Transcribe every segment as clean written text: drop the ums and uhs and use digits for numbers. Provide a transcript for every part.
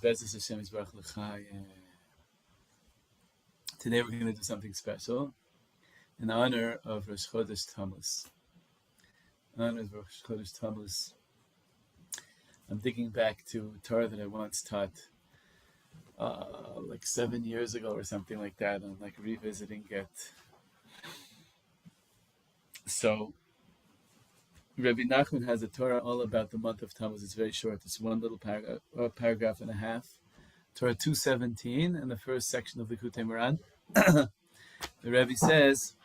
Bezos Hashem is Baruch L'chai. Today we're going to do something special in honor of Rosh Chodesh Tammuz. In honor of Rosh Chodesh Tammuz, I'm thinking back to Torah that I once taught like 7 years ago or something like that. I'm like revisiting it. So Rabbi Nachman has a Torah all about the month of Tammuz. It's very short. It's one little paragraph and a half. Torah 217 in the first section of the Likutei Moharan. The Rebbe says,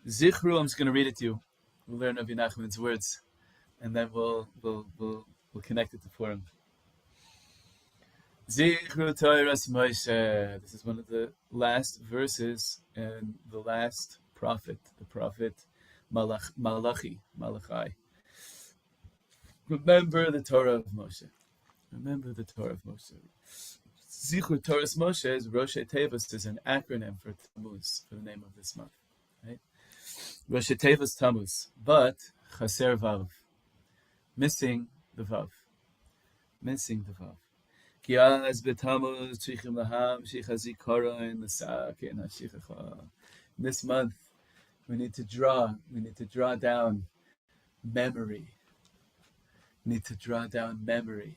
Zichru, I'm just going to read it to you. We'll learn Rabbi Nachman's words, and then we'll connect it to Purim. Zichru Torahs Moshe. This is one of the last verses in the last prophet, the prophet Malachi. Remember the Torah of Moshe. Remember the Torah of Moshe. Zichur Torahs Moshe is Rosh Tevos, is an acronym for Tammuz, for the name of this month. Right? Rosh Tevos Tammuz, but Chaser Vav, missing the Vav. Missing the Vav. Ki az beTammuz tzrichim laham shechazikaron l'sakein hashichacha. This month, we need to draw down memory. We need to draw down memory.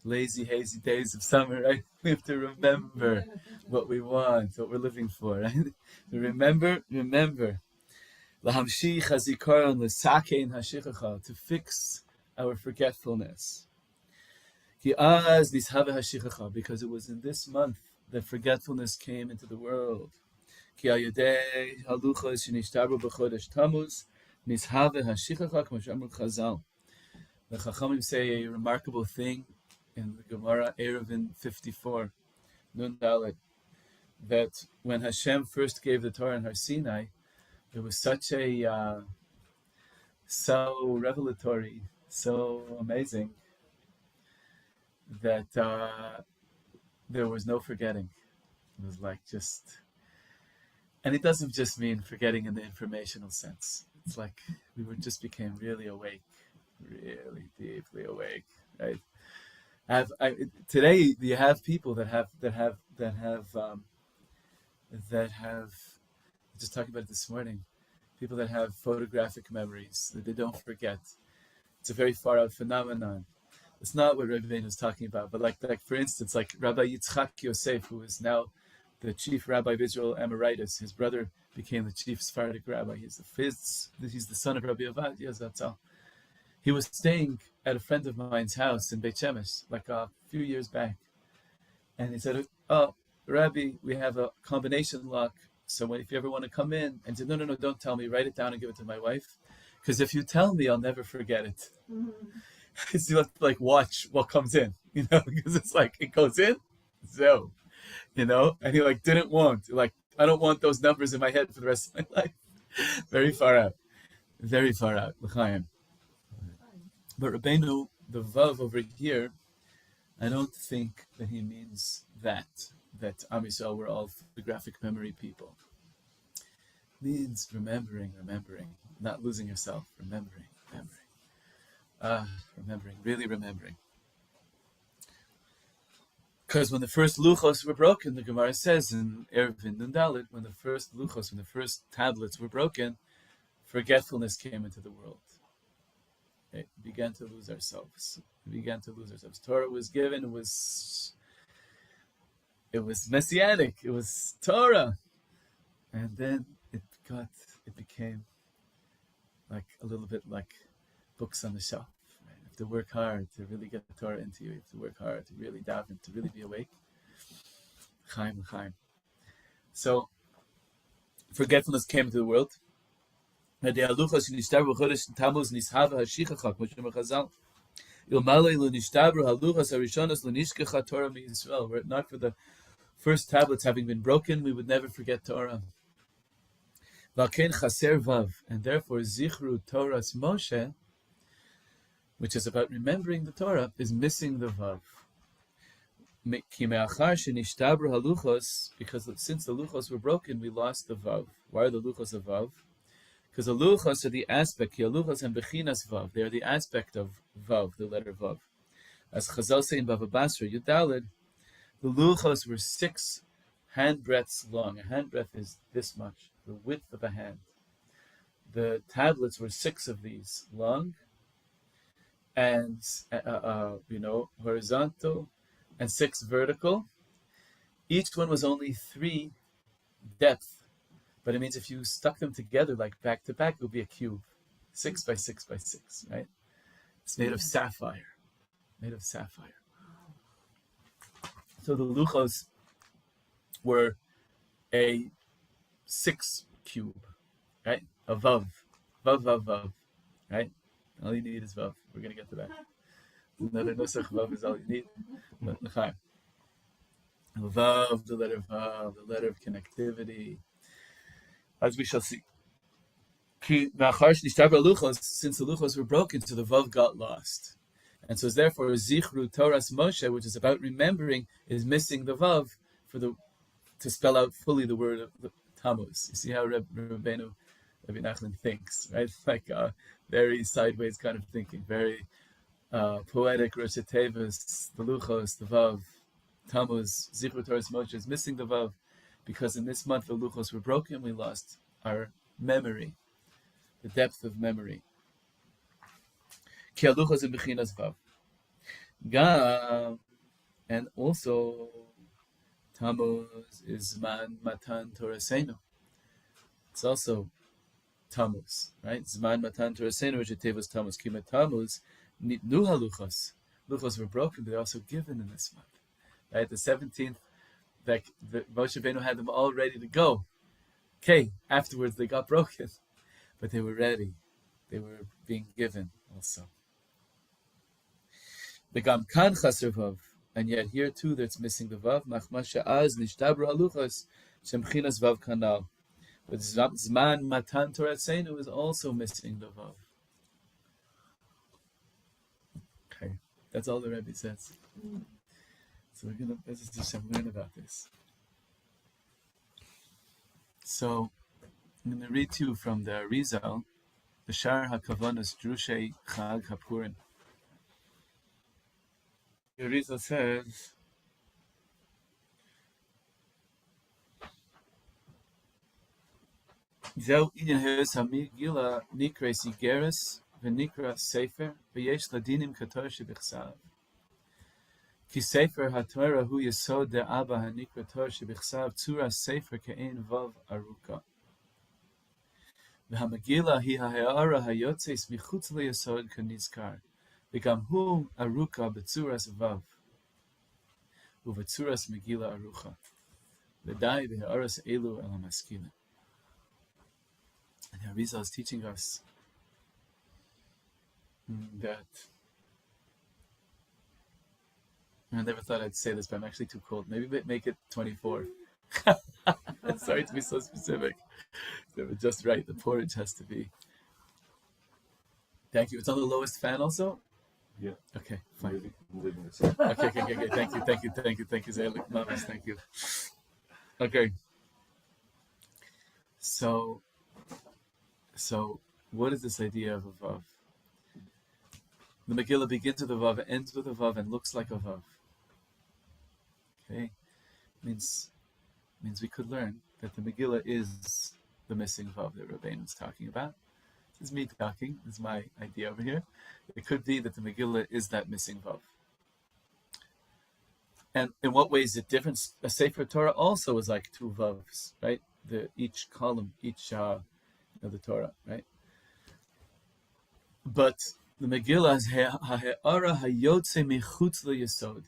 Lazy, hazy days of summer, right? We have to remember what we want, what we're living for, right? Remember. Lahamshi chazikaron l'sakein hashichacha, to fix our forgetfulness. Ki az nishave hashichacha, because it was in this month that forgetfulness came into the world. Ki ayodei haluchos shenishtabru b'chodesh Tammuz nishave hashichacha k'mo she'amru Chazal. The Chachamim say a remarkable thing in the Gemara Eruvin 54, Nun Dalet, that when Hashem first gave the Torah in Har Sinai, it was such a so revelatory, so amazing that there was no forgetting. It was like just, and it doesn't just mean forgetting in the informational sense. It's like we just became really awake, really deeply awake, right? Today you have people that have just talking about it this morning, people that have photographic memories that they don't forget. It's a very far out phenomenon. It's not what Rabbi Ben was talking about, but like for instance, like Rabbi Yitzchak Yosef, who is now the chief rabbi of Israel Emeritus. His brother became the chief Sephardic rabbi. He's the son of Rabbi Ovadia Zatzal. He was staying at a friend of mine's house in Beit Shemesh, like a few years back. And he said, "Oh, Rabbi, we have a combination lock. So if you ever want to come in," and he said, no, don't tell me. Write it down and give it to my wife. Because if you tell me, I'll never forget it. Mm-hmm. So you have to like watch what comes in, because it's like, it goes in, so, and he like didn't want, like, I don't want those numbers in my head for the rest of my life. Very far out. L'chaim. But Rabbeinu, the Vav over here, I don't think that he means that Am Yisrael were all photographic memory people. It means remembering, not losing yourself, remembering, really remembering. Because when the first luchos were broken, the Gemara says in Eruvin Nun Dalet, when the first tablets were broken, forgetfulness came into the world. We began to lose ourselves. Torah was given. It was messianic. It was Torah, and then it became like a little bit like books on the shelf. Right? You have to work hard to really get the Torah into you. You have to work hard to really daven, to really be awake. Chaim. So forgetfulness came into the world. Were it not for the first tablets having been broken, we would never forget Torah. And therefore, Zichru Torahs Moshe, which is about remembering the Torah, is missing the Vav. Because since the luchos were broken, we lost the Vav. Why are the luchos a Vav? Because the luchos are the aspect, luchos and bechinas vav. They are the aspect of vav, the letter vav. As Chazal say in Bava Basra, Yudalid, the luchos were 6 hand breadths long. A hand breadth is this much, the width of a hand. The tablets were 6 of these long, and horizontal, and 6 vertical. Each one was only 3 depth, but it means if you stuck them together like back to back, it would be a cube, 6 by 6 by 6, right? It's made of sapphire, So the luchos were a 6 cube, right? A vav, right? All you need is vav. We're going to get to that. Another nusach vav is all you need. Vav, the letter vav, the letter of connectivity. As we shall see. Since the luchos were broken, so the vav got lost. And so therefore, Zichru Torahs Moshe, which is about remembering, is missing the vav to spell out fully the word of the Tammuz. You see how Rabbi Nachman thinks, right? Like very sideways kind of thinking, very poetic. Rosh Tevas, the luchos, the vav, Tammuz, Zichru Torahs Moshe is missing the vav, because in this month the luchos were broken. We lost our memory, the depth of memory. Ki haluchos in bechinas vav. Gam, and also Tammuz is Zman Matan Torasenu. It's also Tammuz, right? Zman Matan Torasenu, which Tevos Tammuz. Kima Tammuz, Nitnu haluchos. Luchos were broken, but they're also given in this month. Right? The 17th, like the Moshe Rabbeinu had them all ready to go. Okay, afterwards they got broken, but they were ready. They were being given also. The Gam Kan Chaser Vav, and yet here too that's missing the Vav. Machmasha Az Nishtabru Haluchos Shemchinas Vav Kanal. But Zman Matan Toratzenu is also missing the Vav. Okay, that's all the Rebbe says. So we're going to learn about this. So I'm going to read to you from the Arizal, the Shar HaKavanas Drushei Chag HaPurim. The Arizal says, Zeu inyan heres hamigila nikra sigeres v'nikra sefer v'yesh ladinim kator shebichsav. Ki sefer haTorah hu yesod de'aba hanikra Torah shebichsav tzura sefer ke'en vav aruka. V'hamagila hi ha'ha'ara hayotzeis michutz leyesod kanizkar. V'gam hu aruka b'tzuras vav. U'v'tzuras megila arucha. V'dai v'ha'aras elu el ha'maskila. And the Arizal is teaching us that, I never thought I'd say this, but I'm actually too cold. Maybe make it 24. Sorry to be so specific. Just right, the porridge has to be. Thank you. It's on the lowest fan also? Yeah. Okay, fine. Okay. Thank you. Zaylik Mamas, thank you. Okay. So what is this idea of a vav? The Megillah begins with a vav, ends with a vav, and looks like a vav. Okay, means we could learn that the Megillah is the missing vav that Rabbeinu is talking about. This is me talking. This is my idea over here. It could be that the Megillah is that missing vav. And in what ways is it different? A Sefer Torah also is like 2 vavs, right? Each column, each of the Torah, right? But the Megillah is ha'ara hayotze mechutz leyesod.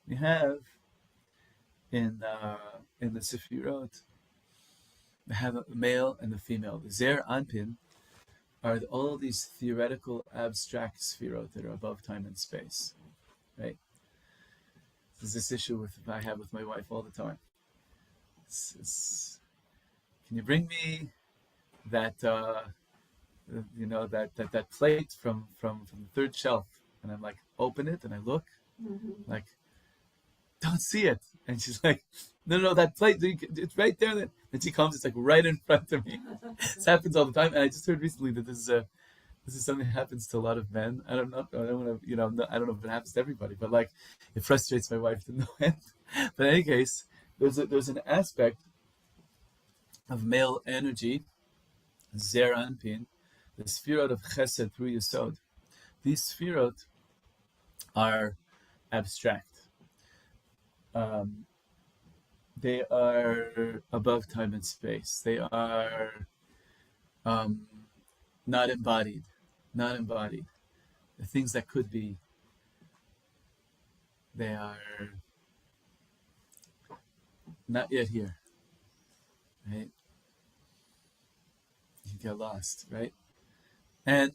We have in the Sefirot, we have a male and the female. The Zer Anpin are all these theoretical, abstract Sefirot that are above time and space, right? There's this issue I have with my wife all the time. Can you bring me that that plate from the 3rd shelf? And I'm like, open it, and I look, like, don't see it. And she's like, no, that plate, it's right there. And she comes, it's like right in front of me. This happens all the time. And I just heard recently that this is This is something that happens to a lot of men. I don't know. I don't want to, I don't know if it happens to everybody, but like, it frustrates my wife to no end. But in any case, there's an aspect of male energy, Zer Anpin, the Sfirot of Chesed through Yesod. These Sfirot are abstract. They are above time and space. They are not embodied. The things that could be, they are not yet here, right? You get lost, right? And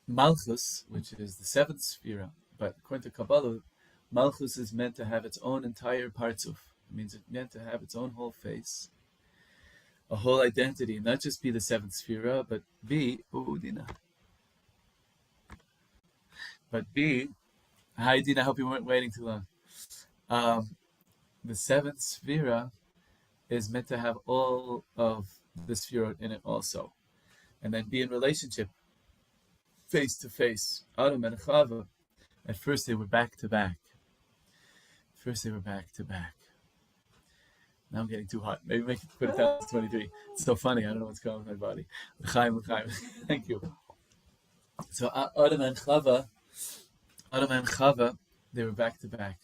Malchus, which is the seventh Sphira, but according to Kabbalah, Malchus is meant to have its own entire partzuf. It means it's meant to have its own whole face, a whole identity, not just be the seventh Sphira, but be Dina. But be, hi Dina, I hope you weren't waiting too long. The seventh Sphira is meant to have all of the Sphirot in it also, and then be in relationship, face to face. Adam and Chava, at first they were back to back. Now I'm getting too hot. Maybe put it down to 23. It's so funny. I don't know what's going on with my body. L'chaim. Thank you. So Adam and Chava, they were back to back.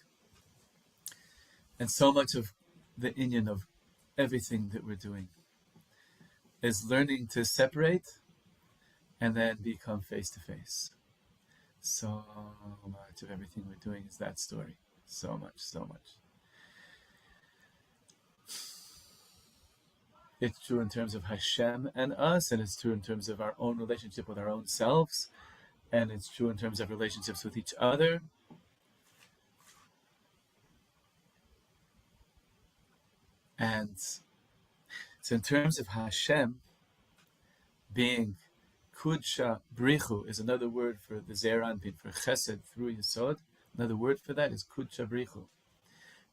And so much of the inyan of everything that we're doing is learning to separate and then become face to face. So much of everything we're doing is that story. So much. It's true in terms of Hashem and us, and it's true in terms of our own relationship with our own selves, and it's true in terms of relationships with each other. And so in terms of Hashem being Kudsha Brichu is another word for the Zer Anpin, for Chesed through Yesod. Another word for that is Kudsha Brichu.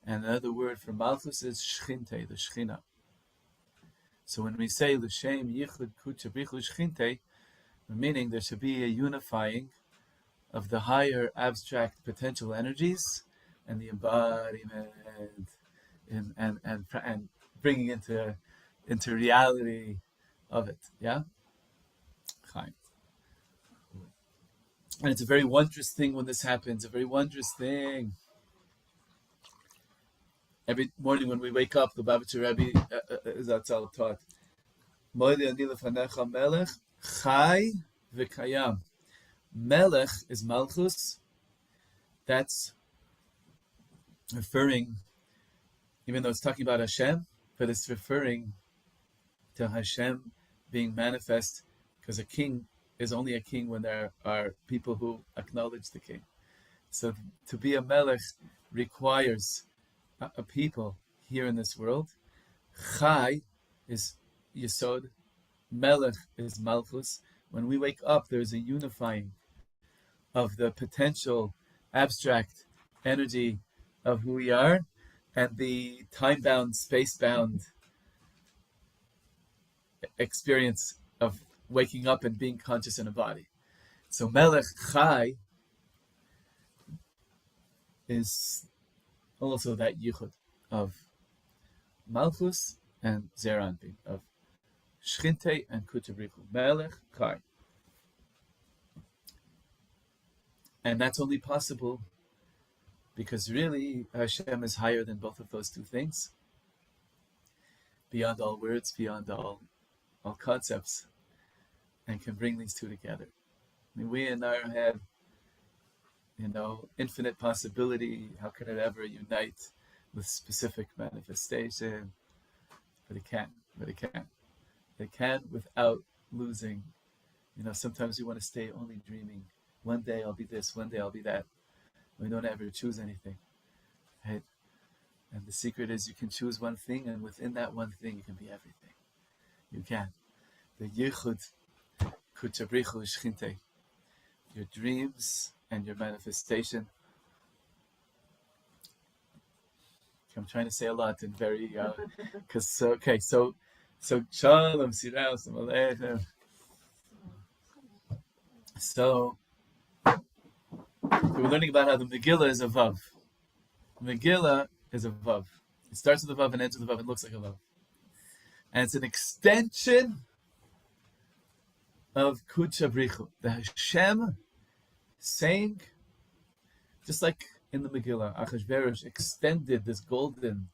And another word for Malchus is Shchinte, the Shechina. So when we say L'Shem Yichud Kudsha Brichu Shchinte, we're meaning there should be a unifying of the higher abstract potential energies and the embodiment and bringing into reality of it. Yeah? Chaim. And it's a very wondrous thing when this happens, a very wondrous thing. Every morning when we wake up, the Babachir Rebbe Zatzal taught, Moedi ani lefanecha melech, chai v'kayam. Melech is Malchus. That's referring, even though it's talking about Hashem, but it's referring to Hashem being manifest, because a king is only a king when there are people who acknowledge the king. So to be a melech requires a people here in this world. Chai is Yesod, Melech is Malchus. When we wake up, there's a unifying of the potential abstract energy of who we are and the time-bound, space-bound experience of waking up and being conscious in a body. So Melech Chai is also that yichud of Malchus and Zer Anpin, of Shchinte and Kudsha Brichu. Melech Chai. And that's only possible because really Hashem is higher than both of those two things, beyond all words, beyond all concepts, and can bring these two together. I mean, we in our head, infinite possibility, how can it ever unite with specific manifestation? But it can. It can without losing. Sometimes we want to stay only dreaming. One day I'll be this, one day I'll be that. We don't ever choose anything, right? And the secret is you can choose one thing, and within that one thing you can be everything. You can. The yichud kudsha brichu shchinte. Your dreams and your manifestation. I'm trying to say a lot in very, so shalom, siraus, aleichem. So we're learning about how the Megillah is a Vav. The Megillah is a Vav. It starts with a Vav and ends with a Vav. It looks like a Vav. And it's an extension of Kudsha Brichu. The Hashem saying, just like in the Megillah, Achashverosh extended this golden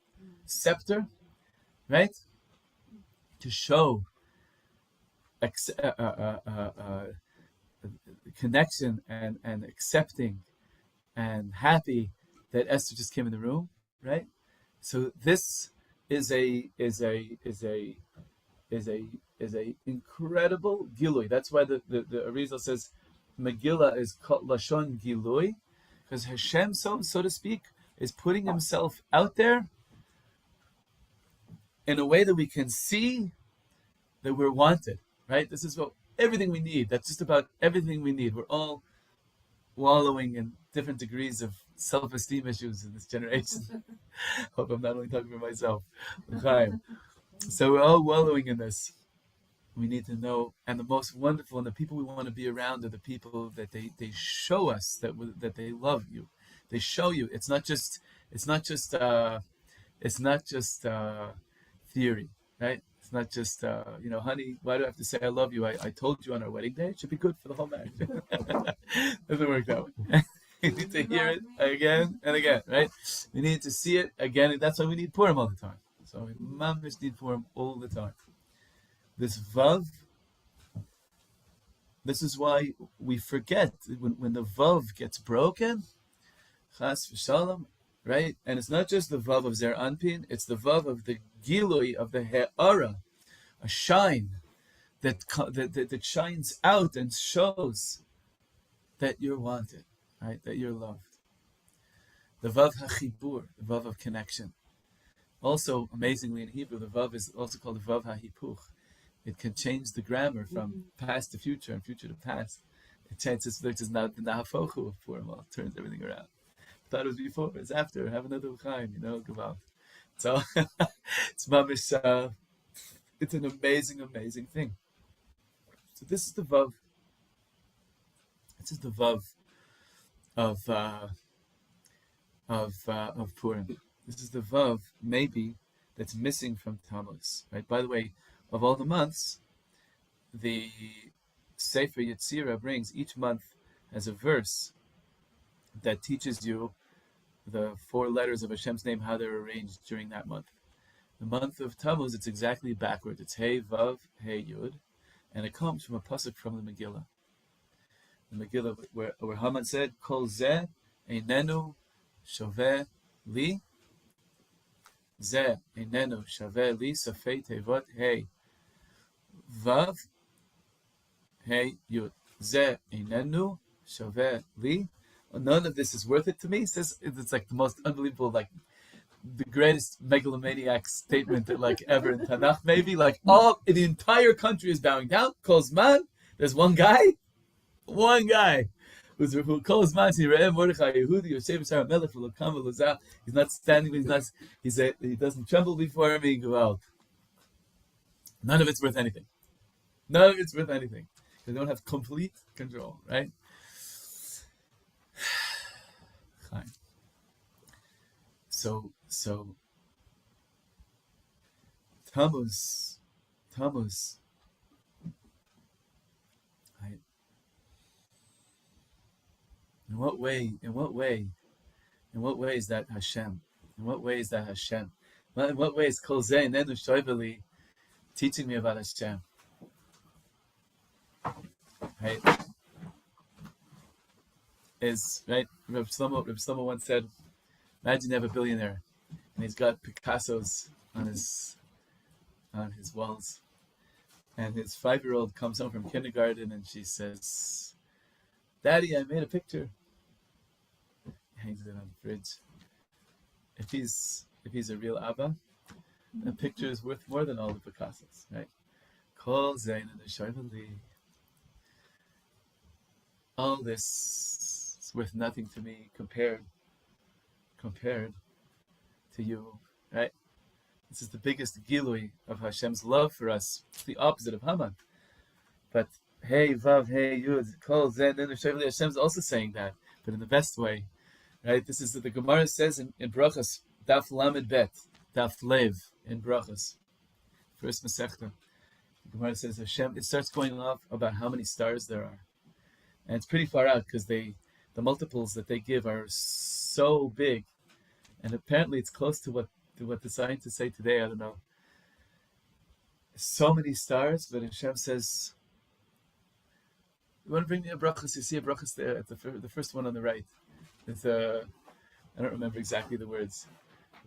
scepter, right? To show connection and accepting and happy that Esther just came in the room, right? So this is a incredible gilui. That's why the Arizal says Megillah is called Lashon Gilui, because Hashem, so to speak, is putting himself out there in a way that we can see that we're wanted, right? This is everything we need. That's just about everything we need. We're all wallowing in different degrees of self-esteem issues in this generation. Hope I'm not only talking for myself. So we're all wallowing in this. We need to know, and the most wonderful and the people we want to be around are the people that they show us that they love you. They show you. It's not just theory, right? It's not just honey, why do I have to say I love you? I told you on our wedding day. It should be good for the whole marriage. Doesn't work that way. We need to hear it again and again, right? We need to see it again, and that's why we need Purim all the time. So we mamish need Purim all the time. This Vav, this is why we forget when the Vav gets broken, Chas v'shalom, right? And it's not just the Vav of Zer Anpin, it's the Vav of the Gilui, of the He'ara, a shine that shines out and shows that you're wanted, right? That you're loved. The Vav HaChibur, the Vav of connection. Also, amazingly in Hebrew, the Vav is also called the Vav HaHipuch. It can change the grammar from past to future and future to past. It changes, which is now the Nahafochu of Purim. It turns everything around. Thought it was before, it's after. Have another Chaim, Gaval. So it's mamish. It's an amazing, amazing thing. So this is the Vav. This is the Vav of Purim. This is the Vav maybe that's missing from Tammuz. Right. By the way, of all the months, the Sefer Yetzirah brings each month as a verse that teaches you the 4 letters of Hashem's name, how they're arranged during that month. The month of Tammuz, it's exactly backwards. It's Hey Vav, Hey Yud, and it comes from a pasuk from the Megillah. The Megillah where Haman said, Kol Zeh Einenu Shaveh Li, Zeh Einenu Shaveh Li, Safei Tevot Hey Vav, Hey Yud. Zeh Einenu Shaveh Li. None of this is worth it to me. It's like the most unbelievable, like the greatest megalomaniac statement that ever in Tanakh, maybe. The entire country is bowing down. Kolzman, there's one guy who calls man. He's not standing. He doesn't tremble before him. He go out. None of it's worth anything. None of it's worth anything. They don't have complete control, right? So Tammuz, right? In what way is that Hashem? In what way is that Hashem? In what way is Kol Zeh Nenu Shoiveli teaching me about Hashem? Right? Rabbi Shlomo once said, imagine you have a billionaire and he's got Picassos on his walls, and his 5-year-old comes home from kindergarten and she says, Daddy, I made a picture. He hangs it on the fridge. If he's a real Abba, that picture is worth more than all the Picassos, right? Kol Zayin and the all this is worth nothing to me compared to you, right? This is the biggest gilui of Hashem's love for us. It's the opposite of Haman. But Hey Vav, Hey Yud, Kol Zen. Then Hashem's also saying that, but in the best way, right? This is the Gemara says in Brachas, Daf Lamed Bet, Daf Lev in Brachas, first Masechta. The Gemara says Hashem. It starts going off about how many stars there are, and it's pretty far out because the multiples that they give are so big, and apparently it's close to what the scientists say today. I don't know. So many stars, but Hashem says, "You want to bring me a brachas? You see a brachas there at the first one on the right. It's I don't remember exactly the words,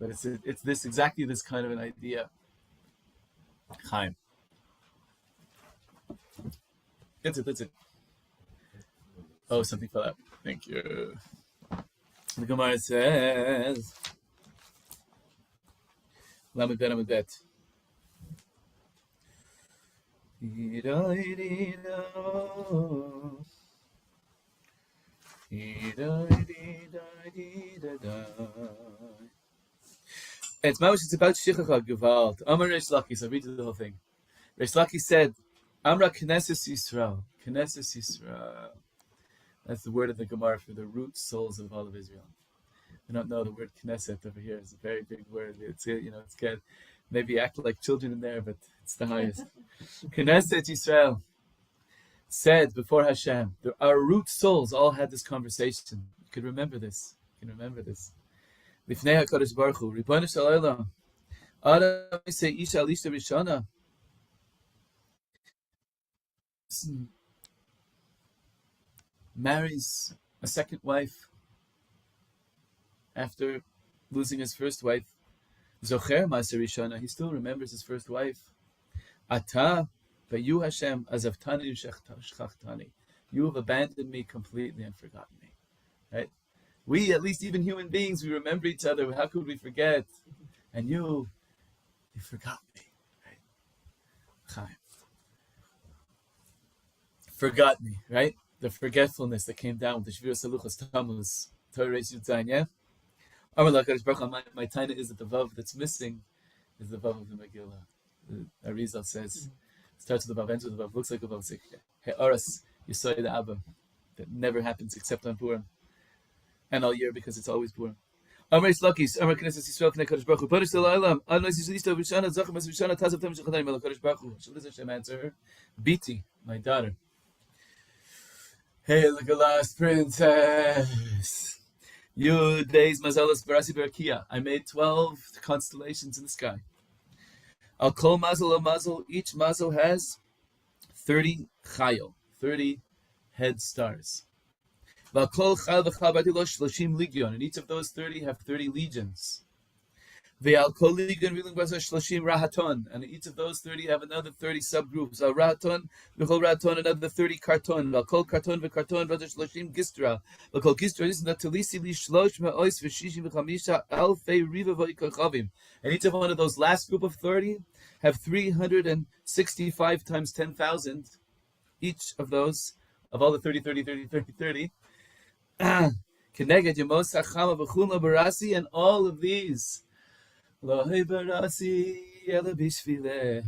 but it's this exactly this kind of an idea." Chaim. That's it. Oh, something fell out. Thank you. The Gemara says, Lamed Bet. It's about Shichach Gewalt. Amar Reish Lakish. I'll read you the whole thing. Reish Lakish said, Amra Knesset Yisrael. Knesset Yisrael. That's the word of the Gemara for the root souls of all of Israel. I don't know the word Knesset over here. It's a very big word. It's it's good. Maybe act like children in there, but it's the highest. Knesset Yisrael said before Hashem, our root souls all had this conversation. You could remember this. Lifnei HaKadosh Baruch Hu, Ribono Shel Olam, Adam say Isha Alishta Rishana. Marries a second wife after losing his first wife. Zocher Ma'aser Rishana, he still remembers his first wife. Ata, but you Hashem, Azavtani Shchachtani, you have abandoned me completely and forgotten me. Right? We, at least even human beings, we remember each other. How could we forget? And you forgot me. Right? Chaim. Forgot me, right? The forgetfulness that came down with the Shviras Haluchos Tammuz, Torah Reish Yud Zayin, yeah? My taina is that the vav that's missing is the vav of the Megillah. The Arizal says, starts with the vav, ends with the vav, looks like a vav. Hey, Oras, you saw the Abba. That never happens except on Purim. And all year because it's always Purim. Amar Islakis, Amar Knesset Yisrael, Fnei Kadosh Baruch Hu, Baruch Shel Olam, Adonai Yisrael V'Shana, Zachem Es V'Shana, Tazav Tem Shechadai, Melech Kadosh Baruch Hu. Shall Hashem answer her? Biti, my daughter. Hey, look at last princess. Yud Beis Mazalos Barasi Berakia. I made 12 constellations in the sky. Al Kol Mazel O Mazel. Each Mazel has 30 Chayil, 30 head stars. Val Kol Chayil V'Chal Bati Lo Shloshim Legion. And each of those 30 have 30 legions. Ve'al Kol Legion Riling Basa Shloshim Rahaton. And each of those 30 have another 30 subgroups. Al Rahaton V'Chol Rahaton another 30 Karton. Val Kol Karton V'Karton Basa Shloshim Gistra. Val Kol Gistra is not Talisi Li Shlosh Ma'ois V'Shishim V'Chamisha Alfei Riva V'Ikachavim. And each of one of those last group of 30 have 365 times 10,000. Each of those, of all the 30. Keneged Yemos Hachama V'Chulna Barasi, and all of these. Lohei Barasi Ela Bishvileh.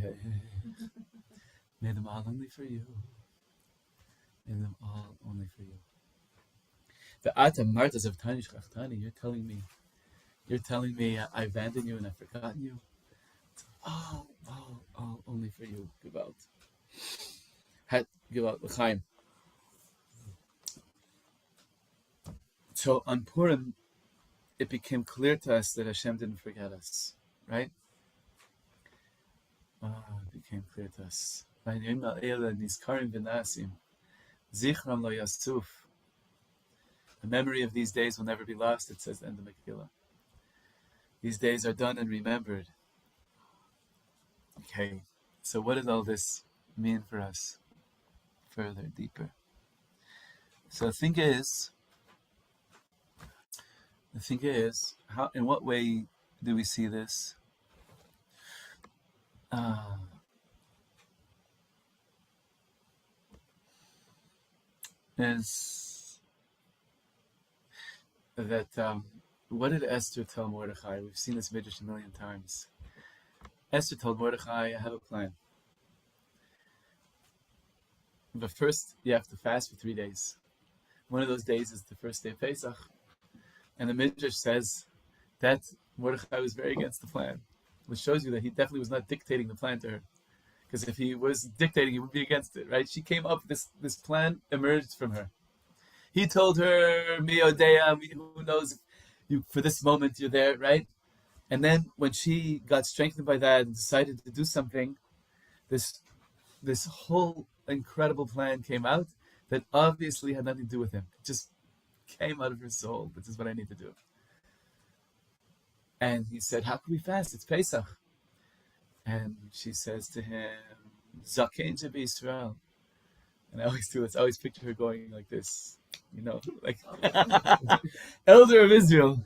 Made them all only for you. Made them all only for you. The Ata Martas of Tani Shchachtani, you're telling me I abandoned you and I've forgotten you. It's all only for you. Give out. Give out L'chaim. So on Purim, it became clear to us that Hashem didn't forget us, right? It became clear to us. The memory of these days will never be lost, it says in the Megillah. These days are done and remembered. Okay, so what does all this mean for us? Further, deeper. So the thing is, how? In what way do we see this? Is that what did Esther tell Mordechai? We've seen this midrash a million times. Esther told Mordechai, I have a plan. But first, you have to fast for 3 days. One of those days is the first day of Pesach. And the Midrash says that Mordechai was very against the plan, which shows you that he definitely was not dictating the plan to her. Because if he was dictating, he would be against it, right? She came up, this plan emerged from her. He told her, Mi Odea, who knows, for this moment you're there, right? And then when she got strengthened by that and decided to do something, this whole incredible plan came out that obviously had nothing to do with him. It just came out of her soul. This is what I need to do. And he said, how can we fast? It's Pesach. And she says to him, Zakein Israel. And I always do this. I always picture her going like this, like elder of Israel,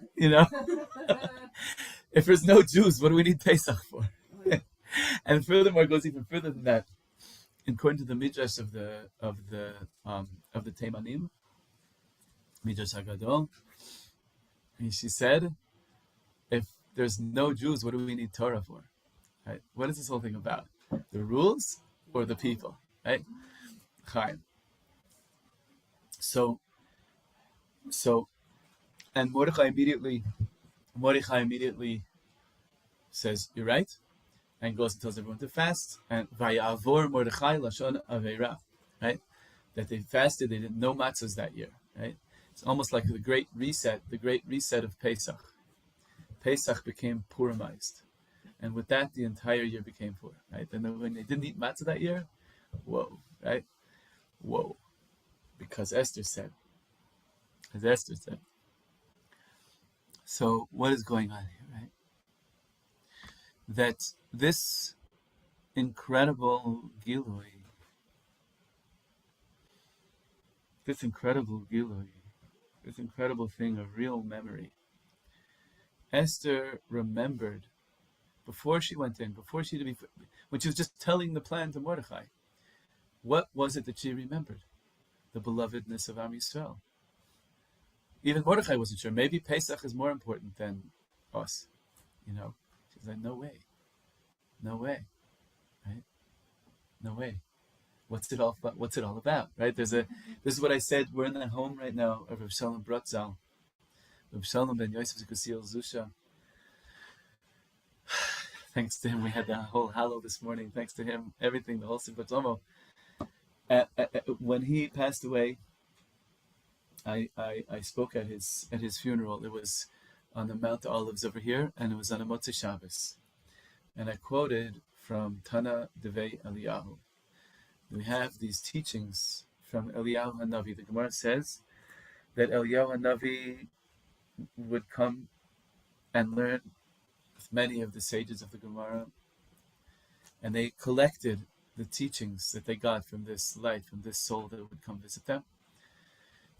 If there's no Jews, what do we need Pesach for? And furthermore, it goes even further than that. According to the midrash of the Teimanim, Midrash Hagadol, and she said, if there's no Jews, what do we need Torah for? Right? What is this whole thing about? The rules or the people? Right? Chaim. So, and Mordechai immediately says, you're right, and goes and tells everyone to fast. And Vayavor Mordechai Lashon Aveira, right? That they fasted, they did no matzahs that year, right? It's almost like the great reset of Pesach. Pesach became Purimized. And with that, the entire year became Purim, right? And when they didn't eat matzah that year, whoa, right? Whoa. Because Esther said. So what is going on here, right? That this incredible Gilui, this incredible thing of real memory, Esther remembered before she went in, when she was just telling the plan to Mordechai, what was it that she remembered? The belovedness of Am Yisrael. Even Mordechai wasn't sure. Maybe Pesach is more important than us. She's like, no way, right? No way. What's it all about? Right? This is what I said. We're in the home right now of Rav Shalom Brotzal, Rav Shalom ben Yosef Zekusiel Zusha. Thanks to him, we had the whole Hallel this morning. Thanks to him, everything, the whole Simchat Shlomo. When he passed away, I spoke at his funeral. It was on the Mount Olives over here, and it was on a Motzei Shabbos. And I quoted from Tana Devei Eliyahu. We have these teachings from Eliyahu Hanavi. The Gemara says that Eliyahu Hanavi would come and learn with many of the sages of the Gemara, and they collected the teachings that they got from this light, from this soul that would come visit them,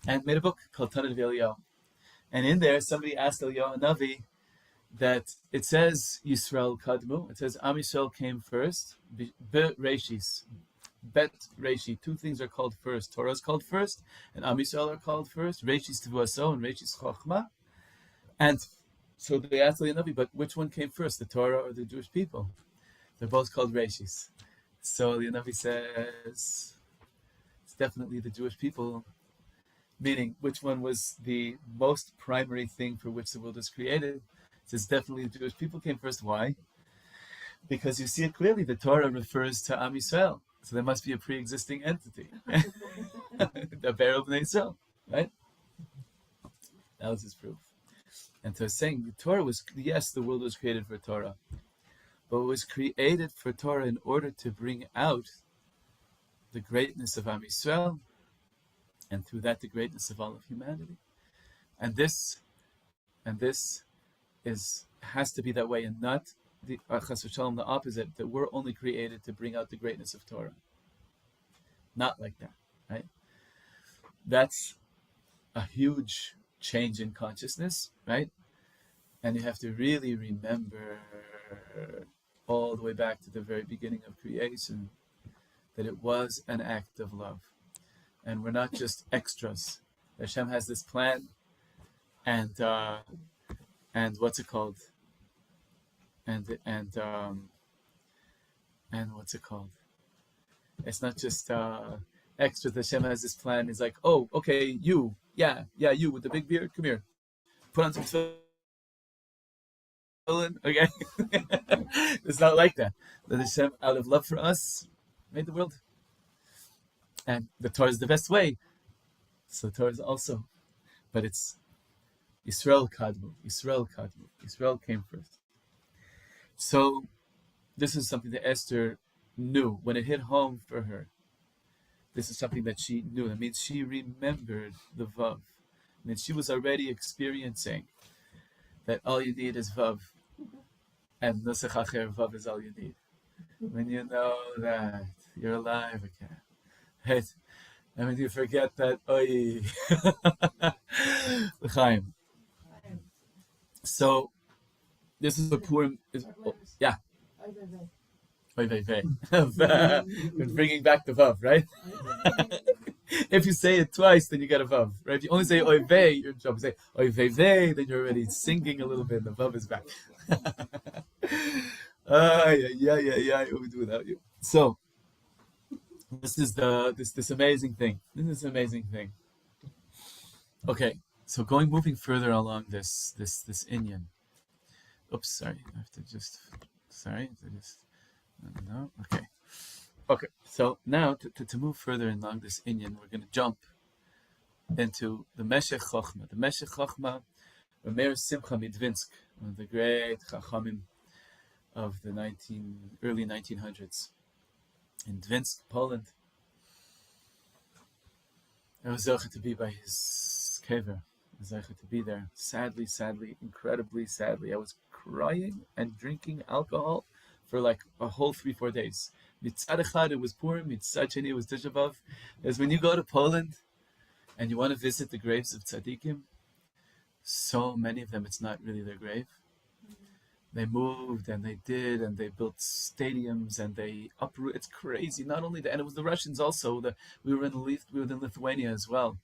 and made a book called Tana Devei Eliyahu. And in there, somebody asked Eliyahu Hanavi that it says Yisrael Kadmu, it says Am Yisrael came first, Be Reishis, Bet Reishi, two things are called first. Torah is called first, and Am Yisrael are called first, Reishis Tevuaso and Reishis Chochma. And so they asked Eliyahu Hanavi, but which one came first, the Torah or the Jewish people? They're both called Reishis. So Eliyahu Hanavi says, it's definitely the Jewish people. Meaning, which one was the most primary thing for which the world was created? It says definitely the Jewish people came first. Why? Because you see it clearly. The Torah refers to Am Yisrael, so there must be a pre-existing entity. The Be'er B'nai Yisrael, right? That was his proof. And so saying the Torah was, yes, the world was created for Torah, but it was created for Torah in order to bring out the greatness of Am Yisrael, and through that, the greatness of all of humanity. And this has to be that way, and not the Chas v'Shalom, the opposite, that we're only created to bring out the greatness of Torah. Not like that, right? That's a huge change in consciousness, right? And you have to really remember all the way back to the very beginning of creation that it was an act of love. And we're not just extras. Hashem has this plan, and what's it called? And what's it called? It's not just extras. Hashem has this plan. He's like, oh, okay, you with the big beard, come here. Put on some tefillin, okay? It's not like that. That Hashem, out of love for us, made the world. And the Torah is the best way. So Torah is also, but it's Yisrael Kadmu. Yisrael came first. So this is something that Esther knew when it hit home for her. This is something that she knew. That means she remembered the Vav. I mean, she was already experiencing that all you need is Vav. And Nusach Acher, Vav is all you need. When you know that you're alive again. Right? And when you forget that, oy. L'chaim. So, this is what Purim is. Oh, yeah. Oy vey vey. We're bringing back the Vav, right? If you say it twice, then you get a Vav, right? If you only say oy vey, you're in trouble. Say oy vey vey, then you're already singing a little bit, and the Vav is back. Yeah, what we do without you. So, this is this amazing thing. Okay, so moving further along this inyan. Oops, sorry. I have to just. No. Okay. So now to move further along this inyan, we're going to jump into the Meshech Chochma. The Meshech Chochma, Rameir Simcha Midvinsk, one of the great Chachamim of the early 1900s in Dvinsk, Poland. I was zeichet to be by his kever. I was zeichet to be there. Sadly, incredibly sadly, I was crying and drinking alcohol for like a whole 3-4 days. Mitzad echad, it was Purim. Mitzad sheni, it was Tisha B'Av. Because when you go to Poland and you want to visit the graves of tzaddikim, so many of them, it's not really their grave. They moved and they built stadiums and they uproot. It's crazy. Not only that, and it was the Russians also. We were in Lithuania as well.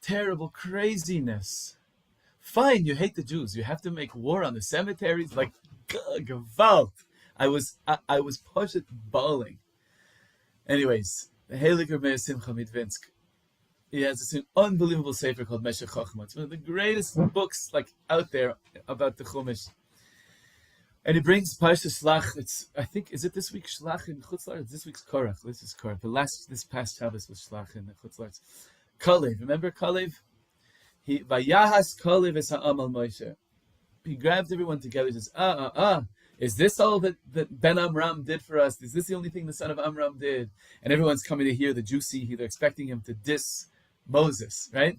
Terrible craziness. Fine, you hate the Jews. You have to make war on the cemeteries. Like, Gewalt. I was pushed bawling. Anyways, the Heilig Rameir Simcha Midvinsk. He has this unbelievable sefer called Meshech Chochma. It's one of the greatest books out there about the Chumash. And he brings Parsha Shlach. I think, is it this week Shlach in Chutz La'aretz? This week's Korach. This is Korach. This past Shabbos was Shlach in Chutz La'aretz. Kalev, remember Kalev? Vayahas Kalev es ha'am al Moshe. He grabbed everyone together and says, is this all that Ben Amram did for us? Is this the only thing the son of Amram did? And everyone's coming to hear the Juicy. They're expecting him to diss Moses, right?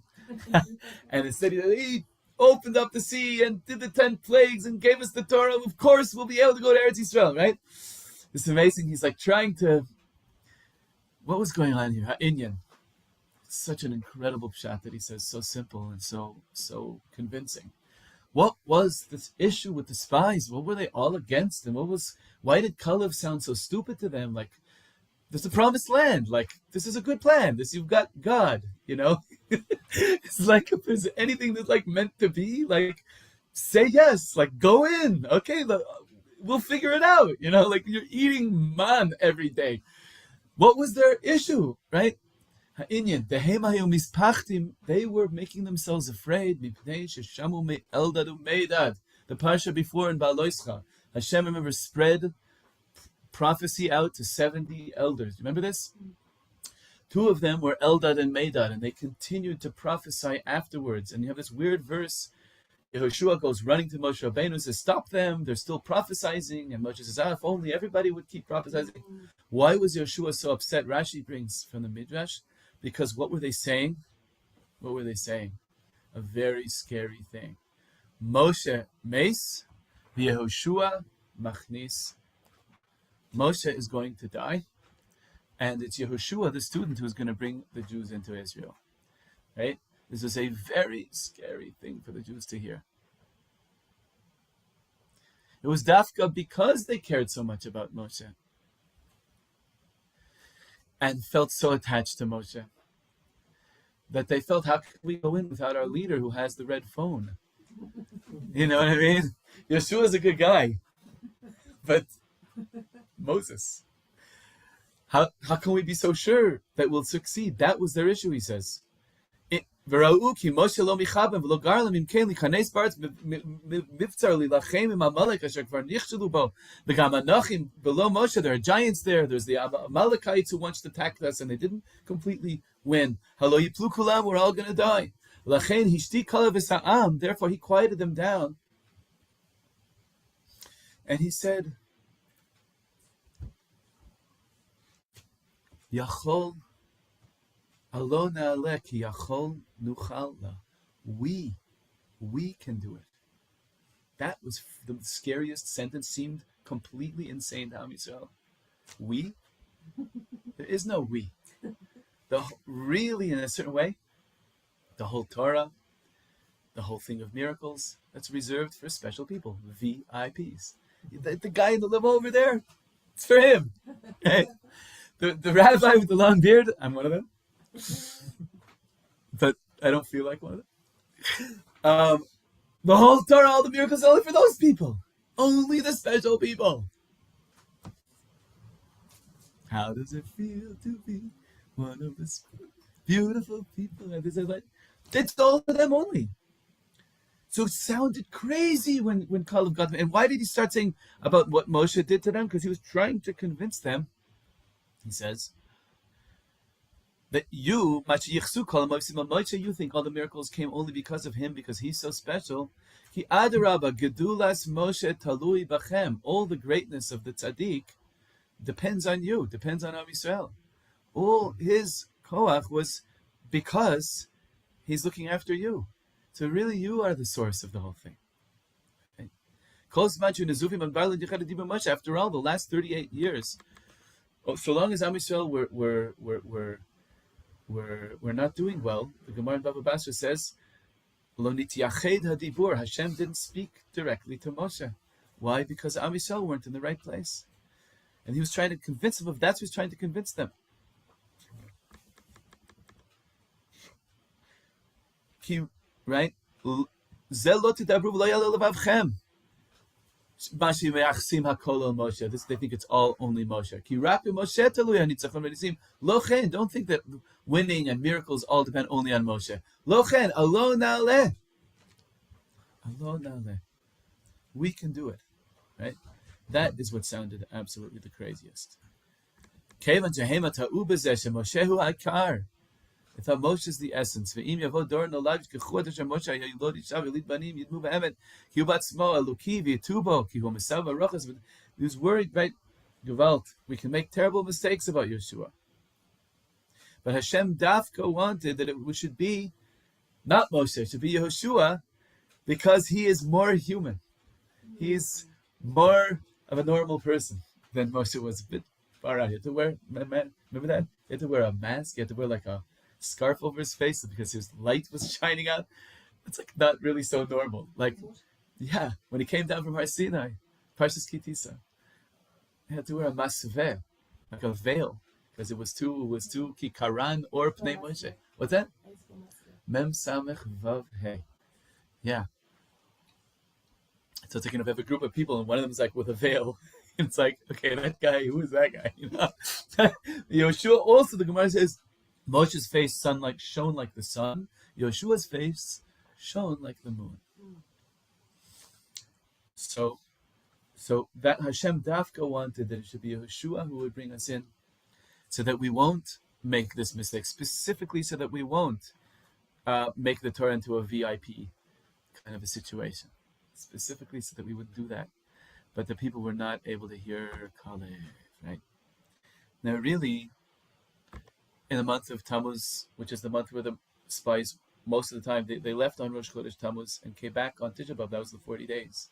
And instead he opened up the sea and did the 10 plagues and gave us the Torah. Of course, we'll be able to go to Eretz Yisrael, right? It's amazing. He's like trying to. What was going on here? Inyan. Such an incredible pshat that he says, so simple and so convincing. What was this issue with the spies? What were they all against? And why did Kalev sound so stupid to them? Like, there's a promised land. Like, this is a good plan. You've got God, you know? It's like, if there's anything that's like meant to be, like, say yes, like, go in. Okay, we'll figure it out. You know, like, you're eating man every day. What was their issue, right? They were making themselves afraid. The parsha before in Ba'aloischa, Hashem, remember, spread prophecy out to 70 elders. Remember this? 2 of them were Eldad and Medad, and they continued to prophesy afterwards. And you have this weird verse. Yehoshua goes running to Moshe Rabbeinu and says, stop them, they're still prophesying. And Moshe says, if only everybody would keep prophesying. Why was Yehoshua so upset? Rashi brings from the Midrash, because what were they saying? A very scary thing. Moshe Meis, Yehoshua Machnis. Moshe is going to die, and it's Yehoshua, the student, who's going to bring the Jews into Israel. Right? This is a very scary thing for the Jews to hear. It was Dafka because they cared so much about Moshe and felt so attached to Moshe that they felt, how can we go in without our leader who has the red phone? You know what I mean? Yeshua is a good guy, but Moses. How can we be so sure that we'll succeed? That was their issue, he says. They saw that there are giants there. There's the Amalekites who wants to attack us, and they didn't completely win. We're all going to die. Therefore, he quieted them down, and he said, Yachol alona ki yachol nuchalna. We can do it. That was the scariest sentence. Seemed completely insane to Am Yisrael. We? There is no we. Really, in a certain way, the whole Torah, the whole thing of miracles, that's reserved for special people, VIPs. The guy in the limo over there, it's for him. Okay? The rabbi with the long beard, I'm one of them. But I don't feel like one of them. The whole Torah, all the miracles, only for those people. Only the special people. How does it feel to be one of the beautiful people? It's all for them only. So it sounded crazy when Caleb got them. And why did he start saying about what Moshe did to them? Because he was trying to convince them. He says that you think all the miracles came only because of him, because he's so special. All the greatness of the tzaddik depends on you, depends on Am Yisrael. All his koach was because he's looking after you. So really, you are the source of the whole thing. Okay? After all, the last 38 years, so long as Am Yisrael we're not doing well, the Gemara in Baba Basra says, Lo nitiyached hadibur. Hashem didn't speak directly to Moshe. Why? Because Am Yisrael weren't in the right place, and he was trying to convince them of that's what he was trying to convince them. Right? Zelot tidabru v'lo ya'aleh levavchem. This, they think it's all only Moshe. Don't think that winning and miracles all depend only on Moshe. We can do it. Right? That is what sounded absolutely the craziest. I thought Moshe is the essence. He was worried, right? Gewalt. We can make terrible mistakes about Yeshua. But Hashem Dafka wanted that it should be not Moshe, it should be Yehoshua, because he is more human. He's more of a normal person than Moshe was. A bit far out. He had to wear, remember that? He had to wear a mask. He had to wear like a scarf over his face because his light was shining out. It's like not really so normal. Like, yeah, when he came down from Har Sinai, Parshas Kitisa, he had to wear a masveh, like a veil, because it was too kikaran or pnei Moshe. What's that? Mem samech vav hey. Yeah. So thinking of every group of people, and one of them is like with a veil. It's like, okay, that guy, who is that guy? You know, Yoshua also, the Gemara says, Moshe's face shone like the sun. Yeshua's face shone like the moon. So that Hashem Dafka wanted that it should be Yeshua who would bring us in, so that we won't make this mistake. Specifically, so that we won't make the Torah into a VIP kind of a situation. Specifically, so that we wouldn't do that. But the people were not able to hear Kalev, right? Now, really, in the month of Tammuz, which is the month where the spies, most of the time, they left on Rosh Chodesh Tammuz and came back on Tisha B'Av. That was the 40 days.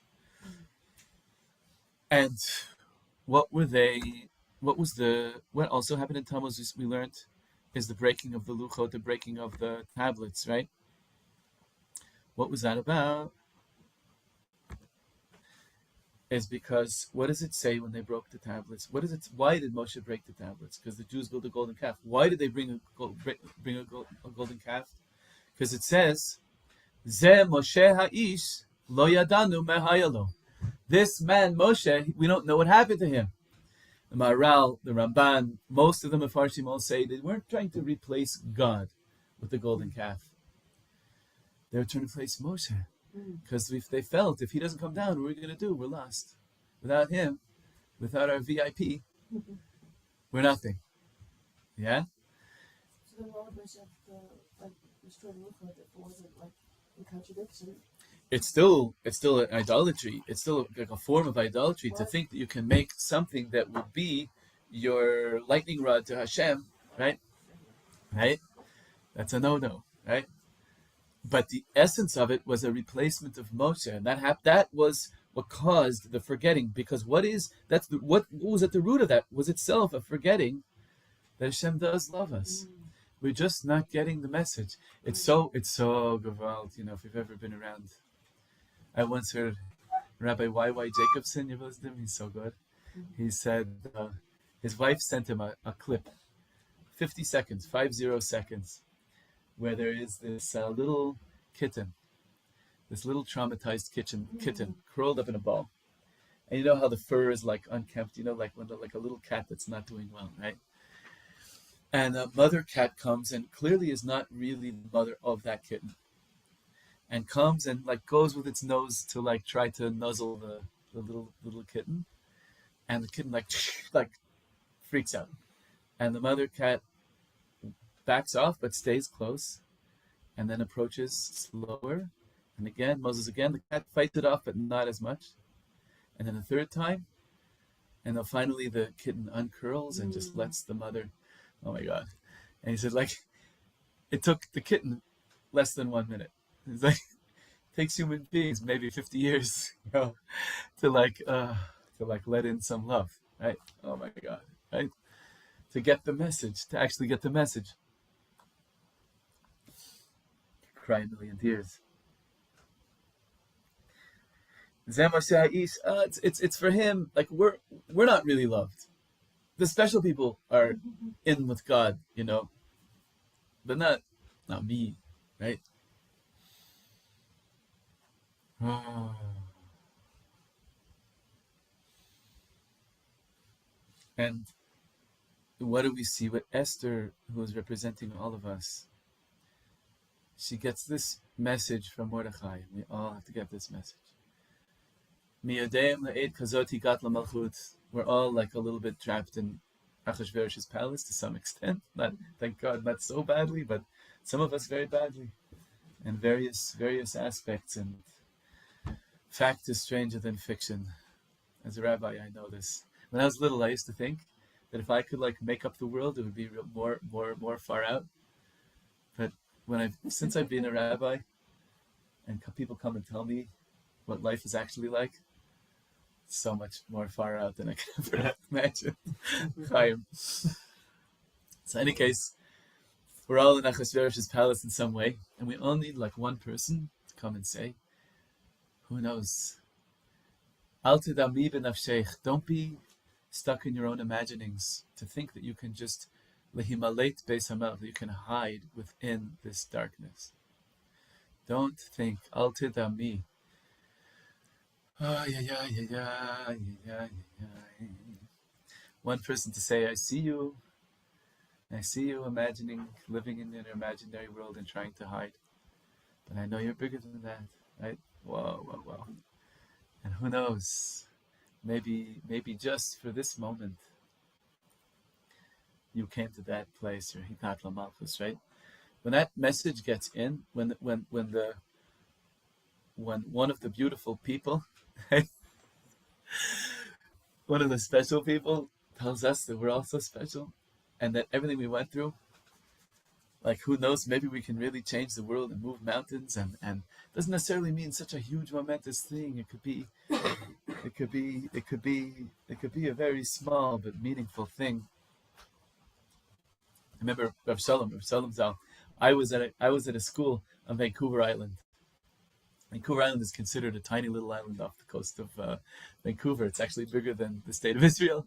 And what also happened in Tammuz, we learned, is the breaking of the luchot, the breaking of the tablets, right? What was that about? Is because, what does it say when they broke the tablets? Why did Moshe break the tablets? Because the Jews built a golden calf. Why did they bring a golden calf? Because it says, Ze Moshe Ha'ish lo yadanu mehayalo. This man Moshe, we don't know what happened to him. The Maharal, the Ramban, most of the Mefarshim all say they weren't trying to replace God with the golden calf. They were trying to replace Moshe. Because if they felt, if he doesn't come down, what are we going to do? We're lost. Without him, without our VIP, we're nothing. Yeah? So then why would Moshe have to destroy the Luchot if it wasn't in contradiction? It's still an idolatry. It's still like a form of idolatry to think that you can make something that will be your lightning rod to Hashem, right? Right? That's a no-no, right? But the essence of it was a replacement of Moshe, and that was what caused the forgetting. Because what was at the root of that was itself a forgetting that Hashem does love us. We're just not getting the message. It's so gewalt. If you've ever been around. I once heard Rabbi Y.Y. Jacobson. You've listened to him? He's so good. He said his wife sent him a clip, 50 seconds, 50 seconds, where there is this little kitten, this little traumatized kitten curled up in a ball. And you know how the fur is like unkempt, like a little cat that's not doing well, right? And a mother cat comes and clearly is not really the mother of that kitten. And comes and goes with its nose to try to nuzzle the little kitten. And the kitten freaks out. And the mother cat backs off but stays close and then approaches slower. And again, Moses again, the cat fights it off but not as much. And then a third time. And then finally the kitten uncurls and just lets the mother, oh my God. And he said it took the kitten less than 1 minute. It's it takes human beings maybe 50 years, to let in some love, right? Oh my God, right? To get the message, to actually get the message. Cry a million tears. It's for him. We're not really loved. The special people are in with God, but not me, right? And what do we see with Esther, who is representing all of us? She gets this message from Mordechai. We all have to get this message. We're all a little bit trapped in Achashverosh's palace to some extent. Not, thank God, not so badly, but some of us very badly, in various aspects. And fact is stranger than fiction. As a rabbi, I know this. When I was little, I used to think that if I could make up the world, it would be more far out. But since I've been a rabbi, and people come and tell me what life is actually like, it's so much more far out than I could ever imagine. So, in any case, we're all in Achashverosh's palace in some way, and we all need one person to come and say, who knows? Al tidami b'nafsheich. Don't be stuck in your own imaginings to think that you can just lehimaleit beis hamelech, that you can hide within this darkness. Don't think al tidami. One person to say, I see you imagining, living in an imaginary world and trying to hide. But I know you're bigger than that, right? Whoa. And who knows, maybe just for this moment, you came to that place, your Hikat Lamalchus, right? When that message gets in, when one of the beautiful people, one of the special people tells us that we're also special, and that everything we went through, who knows, maybe we can really change the world and move mountains, and doesn't necessarily mean such a huge momentous thing. It could be a very small but meaningful thing. I remember Rav Shalom Zal. I was at a school on Vancouver Island. Vancouver Island is considered a tiny little island off the coast of Vancouver. It's actually bigger than the state of Israel.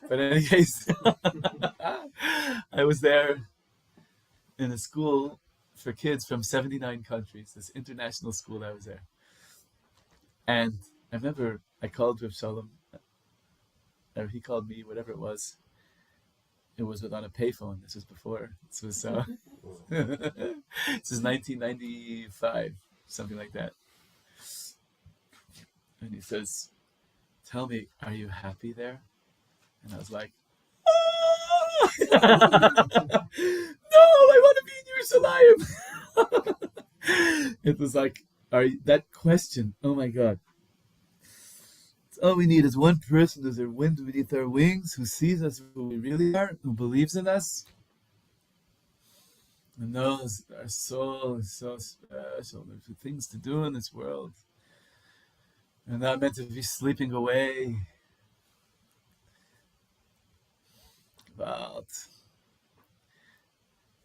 But in any case, I was there in a school for kids from 79 countries, this international school. I was there. And I remember I called Rav Shalom or he called me, whatever it was. It was on a payphone. This was before. This was this is 1995, something like that. And he says, "Tell me, are you happy there?" And I was like, "Oh! No, I want to be in Yerushalayim." It was like, that question, oh my God. All we need is one person who's a wind beneath our wings, who sees us who we really are, who believes in us, and knows our soul is so special. There's things to do in this world. And not meant to be sleeping away.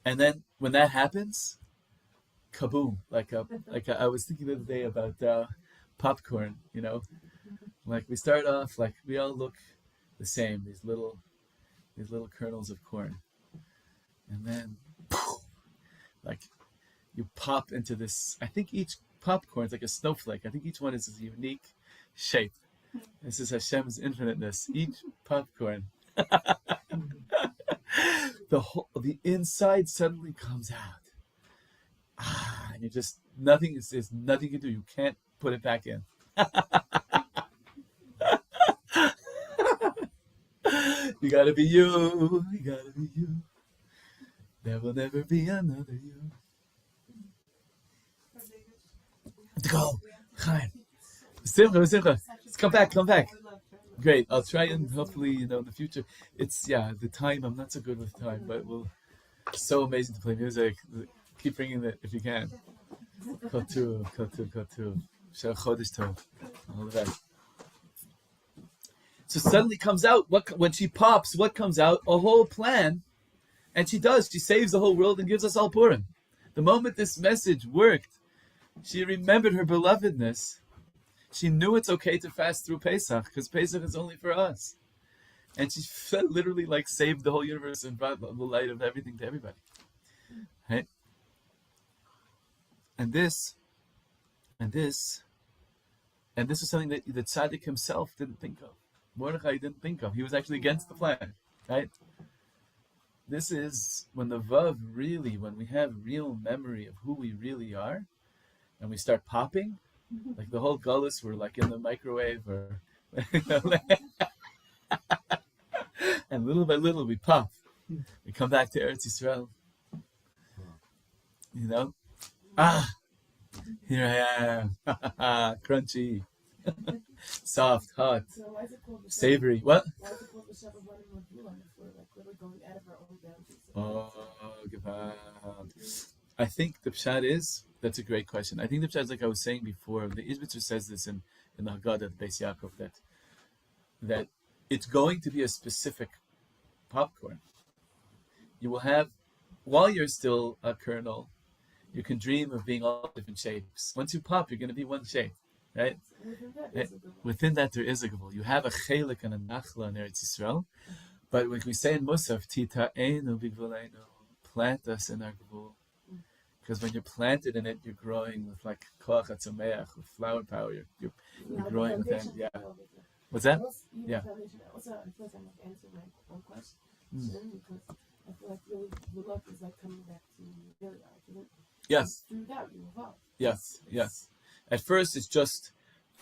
And then when that happens, kaboom! I was thinking the other day about popcorn, Like we start off, like we all look the same, these little kernels of corn. And then, like you pop into this, I think each popcorn is like a snowflake. I think each one is a unique shape. This is Hashem's infiniteness. Each popcorn. The inside suddenly comes out. And you just, there's nothing you can do. You can't put it back in. You gotta be you. You gotta be you. There will never be another you. To go. Chaim. Simcha. Come back. Great. I'll try and hopefully, in the future. It's, the time, I'm not so good with time, but so amazing to play music. Keep bringing it if you can. Kotu. Shel Chodesh Tov. All of that. So suddenly comes out, when she pops, what comes out? A whole plan. And she does. She saves the whole world and gives us all Purim. The moment this message worked, she remembered her belovedness. She knew it's okay to fast through Pesach, because Pesach is only for us. And she literally saved the whole universe and brought the light of everything to everybody. Right? And this is something that the tzaddik himself didn't think of. Mordechai didn't think of. He was actually against the plan, right? This is when the Vav really, when we have real memory of who we really are, and we start popping, like the whole gullus, we're like in the microwave, or and little by little we pop. We come back to Eretz Yisrael. Here I am, crunchy. Soft, hot, So why is it called the savory. What? Why is it called the Shevach running with blue if we're really going out of our own boundaries? I think the pshat is, that's a great question. I think the pshat is like I was saying before. The Ishbitzer says this in the Haggadah, the Beis Yaakov, that it's going to be a specific popcorn. You will have, while you're still a kernel, you can dream of being all different shapes. Once you pop, you're going to be one shape. Right? Within that there is a gavul. You have a chelik and a nachla in Eretz Yisrael, but when we say in Musaf, Tita'enu b'gvuleinu, plant us in our gavul, because when you're planted in it, you're growing with koach hatzomeach, with flower power. You're growing with that. Yeah. What's that? Yeah. Also, I feel like I'm answering my own question because I feel like really the love is coming back to really are. Yes. Through that you evolve. Yes. At first, it's just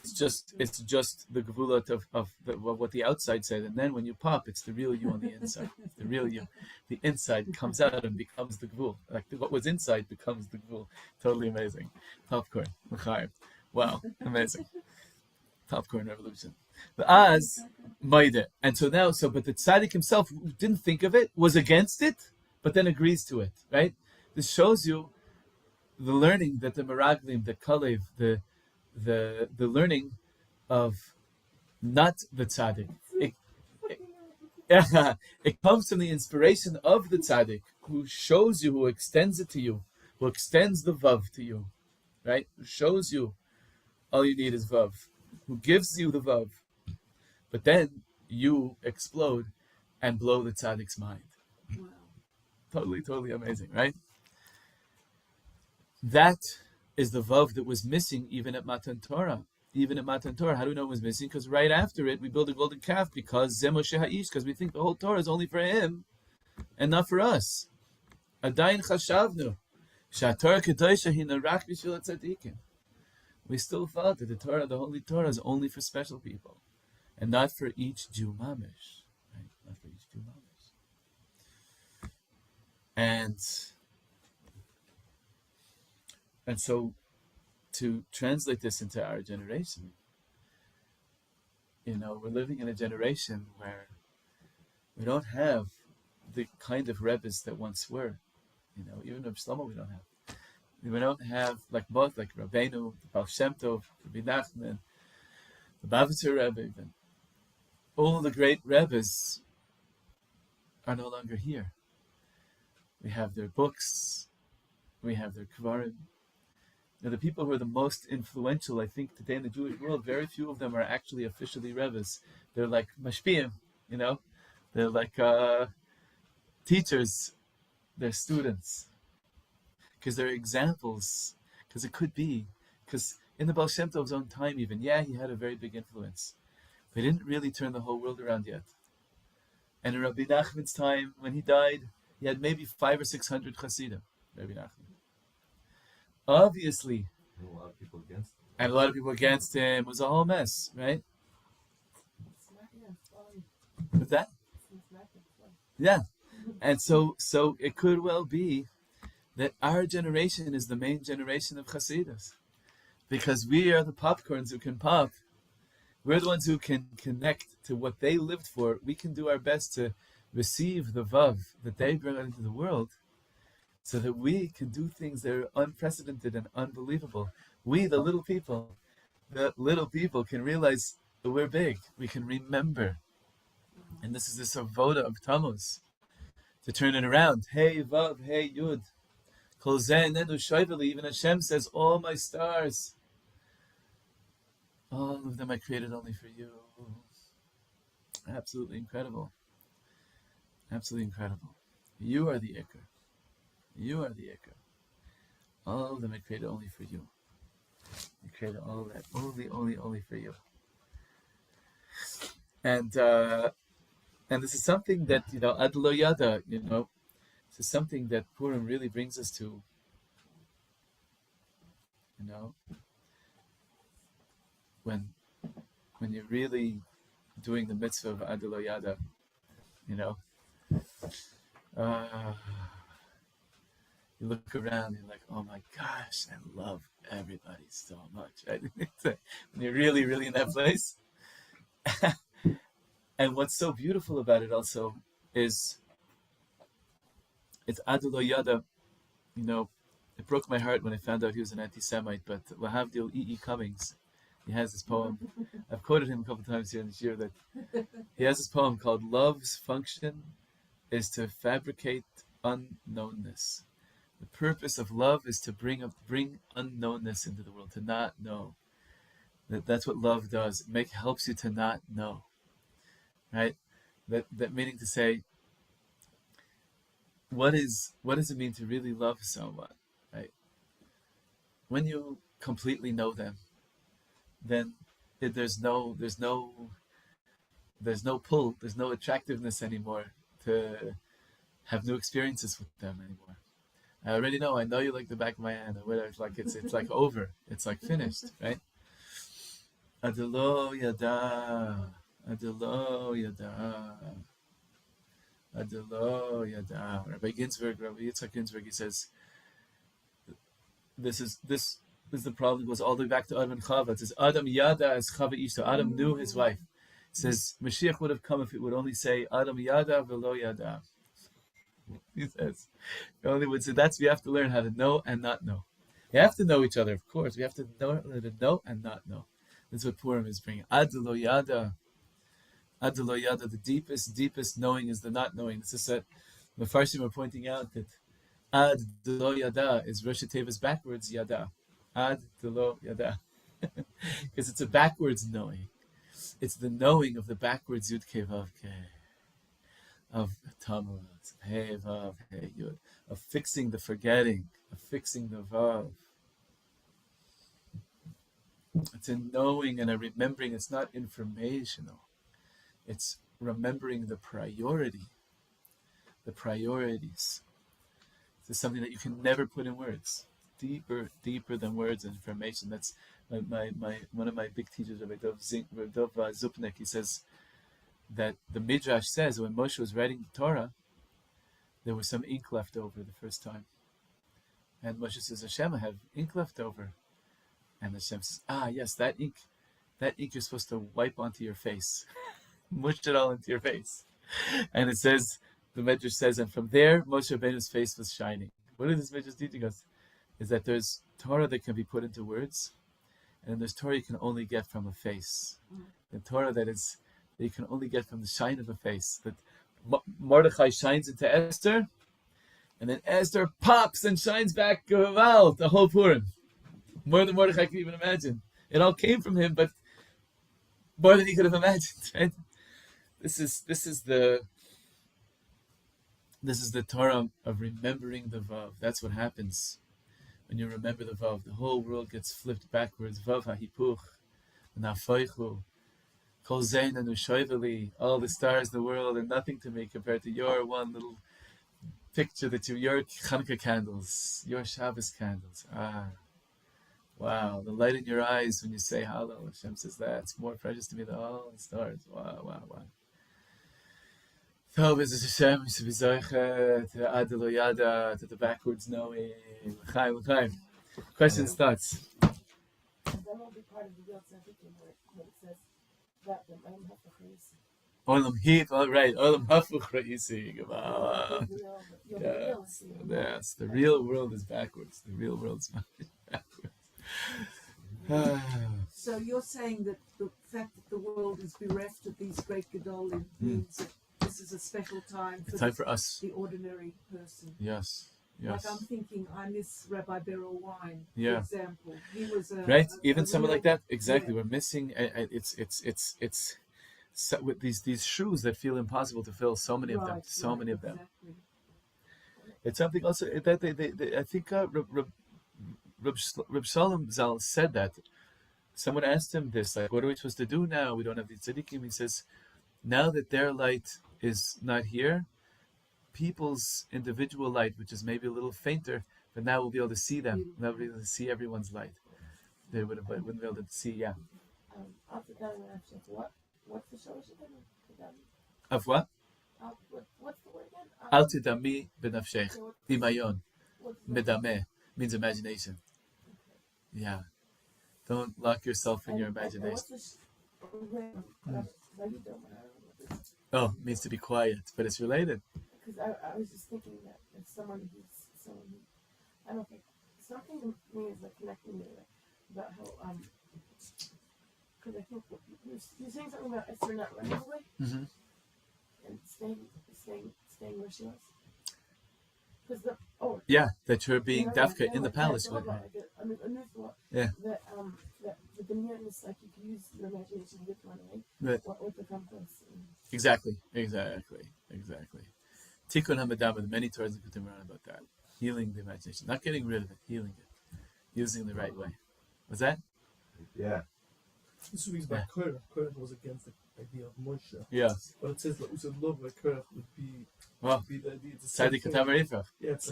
the gevulat of what the outside said, and then when you pop, it's the real you on the inside. It's the real you. The inside comes out and becomes the gevul. What was inside becomes the gevul. Totally amazing. Popcorn, l'chaim. Wow, amazing. Popcorn revolution. But as maide, and so now, but the tzaddik himself who didn't think of it, was against it, but then agrees to it. Right? This shows you the learning that the Meraglim, the Kalev, the learning of not the tzaddik. It comes from the inspiration of the tzaddik, who shows you, who extends it to you, who extends the vav to you, right? Who shows you all you need is vav, who gives you the vav, but then you explode and blow the tzaddik's mind. Wow. Totally amazing, right? That is the vav that was missing even at Matan Torah. even at Matan Torah. How do we know it was missing? Because right after it, we build a golden calf because Zemoshe Ha'ish, because we think the whole Torah is only for him and not for us. Adayin chashavnu she'aTorah kedosha hina rak b'shvil tzadikim. We still thought that the Torah, the Holy Torah, is only for special people and not for each Jew mamish. Right? Not for each Jew mamish. And so, to translate this into our generation, we're living in a generation where we don't have the kind of rebbes that once were. Even of Shlomo we don't have. We don't have like Rabbeinu, the Baal Shem Tov, Rabbi Nachman, the Bavitzer Rebbe, even. All the great rebbes are no longer here. We have their books, we have their kvarim. The people who are the most influential, I think, today in the Jewish world, very few of them are actually officially rebbes. They're like mashpiyim, They're like teachers, they're students. Because they're examples. Because it could be. Because in the Baal Shem Tov's own time even, he had a very big influence. But he didn't really turn the whole world around yet. And in Rabbi Nachman's time, when he died, he had maybe 500 or 600 Hasidim, Rabbi Nachman. Obviously. And a lot of people against him. And a lot of people against him. It was a whole mess, right? With that? Yeah. And so it could well be that our generation is the main generation of Chassidus. Because we are the popcorns who can pop. We're the ones who can connect to what they lived for. We can do our best to receive the Vav that they bring out into the world so that we can do things that are unprecedented and unbelievable. We, the little people can realize that we're big. We can remember. And this is this avoda of Tammuz, to turn it around. Hey Vav, hey Yud. Kol zeh nenu shoiveli. Even Hashem says, all my stars, all of them I created only for you. Absolutely incredible. Absolutely incredible. You are the Iker. You are the Iker. All of them I created only for you. I created all of that only for you. And this is something that, Ad Lo Yada, this is something that Purim really brings us to, when you're really doing the mitzvah of Ad Lo Yada, you look around and you're like, oh my gosh, I love everybody so much. Right? When you're really, really in that place. And what's so beautiful about it also is it's Ad Lo Yada. It broke my heart when I found out he was an anti-Semite, but Lahavdil E.E. Cummings, he has this poem. I've quoted him a couple of times here in this year, that he has this poem called Love's Function is to Fabricate Unknownness. The purpose of love is to bring unknownness into the world, to not know. That's what love does. It helps you to not know. Right? That meaning to say, what does it mean to really love someone? Right? When you completely know them, then there's no pull, there's no attractiveness anymore to have new experiences with them anymore. I already know. I know you like the back of my hand, or whatever. It's like over. It's like finished, right? Ad Lo Yada, Ad Lo Yada, Ad Lo Yada. Rabbi Yitzhak Ginsburg, he says, this is the problem. It goes all the way back to Adam and Chava. It says Adam Yada as Chava Ishto. Adam knew his wife. It says Mashiach would have come if it would only say Adam Yada velo Yada. He says, he only would say we have to learn how to know and not know. You have to know each other, of course. We have to know and not know. That's what Purim is bringing. Ad Lo Yada. Ad Lo Yada. The deepest knowing is the not knowing. This is what the Farshim are pointing out, that Ad Lo Yada is Rosh Teva's backwards Yada. Ad Lo Yada. Because it's a backwards knowing. It's the knowing of the backwards Yud Kei Vav Kei. Of Tammuz, Hey Vav, Hey Yud, of fixing the forgetting, of fixing the Vav. It's a knowing and a remembering. It's not informational. It's remembering the priority, the priorities. This is something that you can never put in words. Deeper than words and information. That's my one of my big teachers, Rabbi Dov Zupnik. He says that the Midrash says when Moshe was writing the Torah, there was some ink left over the first time. And Moshe says, Hashem, I have ink left over. And Hashem says, yes, that ink you're supposed to wipe onto your face. Mush it all into your face. And it says, the Midrash says, and from there, Moshe Rabbeinu's face was shining. What is this Midrash teaching us? Is that there's Torah that can be put into words, and then there's Torah you can only get from a face. The Torah that you can only get from the shine of a face. That Mordechai shines into Esther, and then Esther pops and shines back the whole Purim. More than Mordechai could even imagine. It all came from him, but more than he could have imagined. Right? This is the Torah of remembering the Vav. That's what happens when you remember the Vav. The whole world gets flipped backwards. Vav hahipuch, nafaychu, kol zein and ushoiveli. All the stars in the world are nothing to me compared to your one little picture your Hanukkah candles, your Shabbos candles. Wow, the light in your eyes when you say Hallel. Hashem says that's more precious to me than all the stars. Wow. To the backwards knowing. L'chaim. Questions, thoughts? That will be part of the Yotze Hikim where it says that the Olam Hafuch Reisi. Olam Hip, all right. Olam Hafuch Reisi. Yes, the real world is backwards. The real world is backwards. So you're saying that the fact that the world is bereft of these great Gedolim means that this is a special time for us, the ordinary person. Yes. Like I'm thinking, I miss Rabbi Beryl Wine, for Yeah. example. He was right. Even someone real, like that. Exactly. Yeah. We're missing. It's so with these shoes that feel impossible to fill. So many of them. So many of them. Exactly. It's something also that they I think Reb Shalom Zal said that. Someone asked him this, like, what are we supposed to do now? We don't have the tzaddikim. He says, now that their light is not here, people's individual light, which is maybe a little fainter, but now we'll be able to see them. We'll be able to see everyone's light. They wouldn't be able to see, What's the show? Of what? What's the word again? Al tidami b'nafshech. Dimayon. Medameh. Means imagination. Yeah. Don't lock yourself in your imagination. Oh, it means to be quiet, but it's related. Because I was just thinking that if someone who, I don't think, something to me is like connecting me about how, because I think you're saying something about Esther not running away and staying where she was. Yeah, that you're being dafka in the palace. Yeah. That the Binyan is like you can use your imagination to run away. Right. What the compass. Exactly. Tikkun hamadama, the many Torahs in Kutim around about that. Healing the imagination. Not getting rid of it, healing it. Using it the right way. Was that? Yeah. This week's by Korach. Korach was against the idea of Moshe. Yeah. But it says that we said love by Korach would be the idea. Tzaddik Katamar Yifrach. Yeah, it's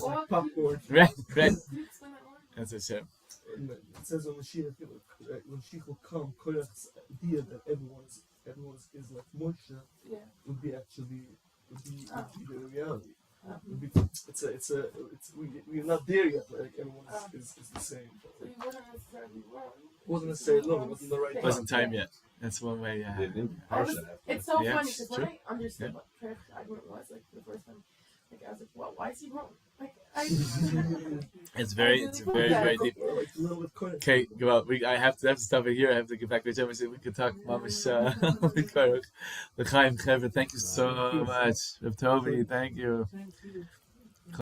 like popcorn. Right. That's a shame. It says on Mashiach, when Mashiach will come, Korach's idea that everyone is like Moshe would be the reality. We're not there yet. Like everyone is the same. So you wasn't necessarily wrong. Wasn't necessarily wrong. It wasn't the right. It wasn't time yet. That's one way. Yeah. It's so Yeah, funny because when true. I understood what prayer argument was, like for the first time, like I was like, "Well, why is he wrong?" Like It's very deep. Okay, well, I have to stop it here. I have to get back to each other. We could talk, Mamish. L'chaim, Chevra, thank you so much. Reb Tovi, thank you. Thank you.